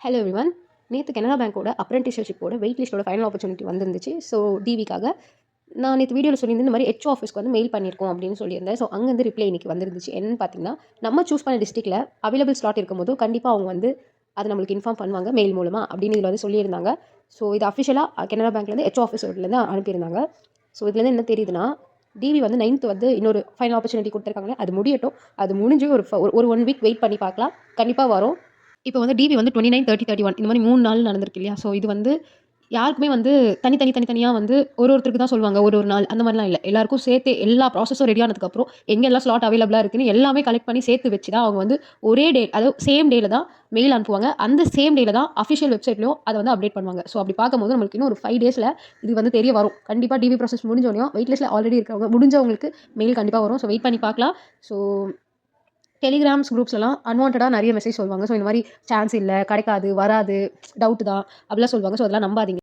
Hello everyone. நேற்று கனரா பேங்கோட அப்ரெண்டிஸ்ஷிப்போட wait லிஸ்ட்டோட final opportunity வந்துருந்துச்சு. ஸோ டிவிக்காக நான் நேற்று வீடியோவில் சொல்லியிருந்தேன், இந்த மாதிரி ஹெச் ஆஃபீஸ்க்கு வந்து மெயில் பண்ணியிருக்கோம் அப்படின்னு சொல்லியிருந்தேன். ஸோ அங்கேருந்து ரிப்ளை இன்னைக்கு வந்துருந்துச்சு. என்னன்னு பார்த்தீங்கன்னா, நம்ம சூஸ் பண்ண டிஸ்ட்ரிக்ட்டில் அவைலபிள் ஸ்லாட் இருக்கும்போது கண்டிப்பாக அவங்க வந்து அதை நம்மளுக்கு இன்ஃபார்ம் பண்ணுவாங்க மெயில் மூலமாக அப்படின்னு இதில் வந்து சொல்லியிருந்தாங்க. ஸோ இது அஃபிஷியலாக கனரா பேங்க்லேருந்து ஹெச் ஆஃபீஸர்லேருந்து அனுப்பியிருந்தாங்க. ஸோ இதுலேருந்து என்ன தெரியுதுன்னா, டிவி வந்து 9th வந்து இன்னொரு ஃபைனல் ஆப்பர்ச்சுனிட்டி கொடுத்துருக்காங்க. அது முடியட்டும். அது முடிஞ்சு ஒரு 1 வீக் வெயிட் பண்ணி பார்க்கலாம். கண்டிப்பாக வரும். இப்போ வந்து டிவி வந்து 29, 30, 31 இந்த மாதிரி 3 நாள் நடந்திருக்கு இல்லையா? ஸோ இது வந்து யாருக்குமே வந்து தனித்தனியா வந்து ஒருத்தருக்கு தான் சொல்லுவாங்க. ஒரு நாள் அந்த மாதிரிலாம் இல்ல. எல்லாருக்கும் சேர்த்தே எல்லா ப்ராசஸும் ரெடி ஆனதுக்கப்புறம் எங்கெல்லாம் ஸ்லாட் அவைலபிளா இருக்குன்னு எல்லாமே கலெக்ட் பண்ணி சேர்த்து வச்சு தான் அவங்க வந்து ஒரே டே, அதாவது சேம் டேல தான் மெயில் அனுப்புவாங்க. அந்த சேம் டேல தான் அஃபிஷியல் வெப்சைட்லயும் அத வந்து அப்டேட் பண்ணுவாங்க. ஸோ அப்படி பார்க்கும்போது நம்மளுக்கு இன்னும் ஒரு 5 டேஸ்ல இது வந்து தெரிய வரும். கண்டிப்பா டிவி ப்ராசஸ் முடிஞ்சோனயும் வெயிட் லிஸ்ட்ல ஆல்ரெடி இருக்கவங்க முடிஞ்சவங்களுக்கு மெயில் கண்டிப்பா வரும். ஸோ வெயிட் பண்ணி பார்க்கலாம். ஸோ டெலிகிராம்ஸ் குரூப்ஸ்லலாம் அன்வான்டடா நெறைய மெசேஜ் சொல்லுவாங்க. ஸோ இந்த மாரி சான்ஸ் இல்ல, கிடைக்காது, வராது, டவுட் தான் அப்படிலாம் சொல்லுவாங்க. ஸோ அதெல்லாம் நம்பாதீங்க.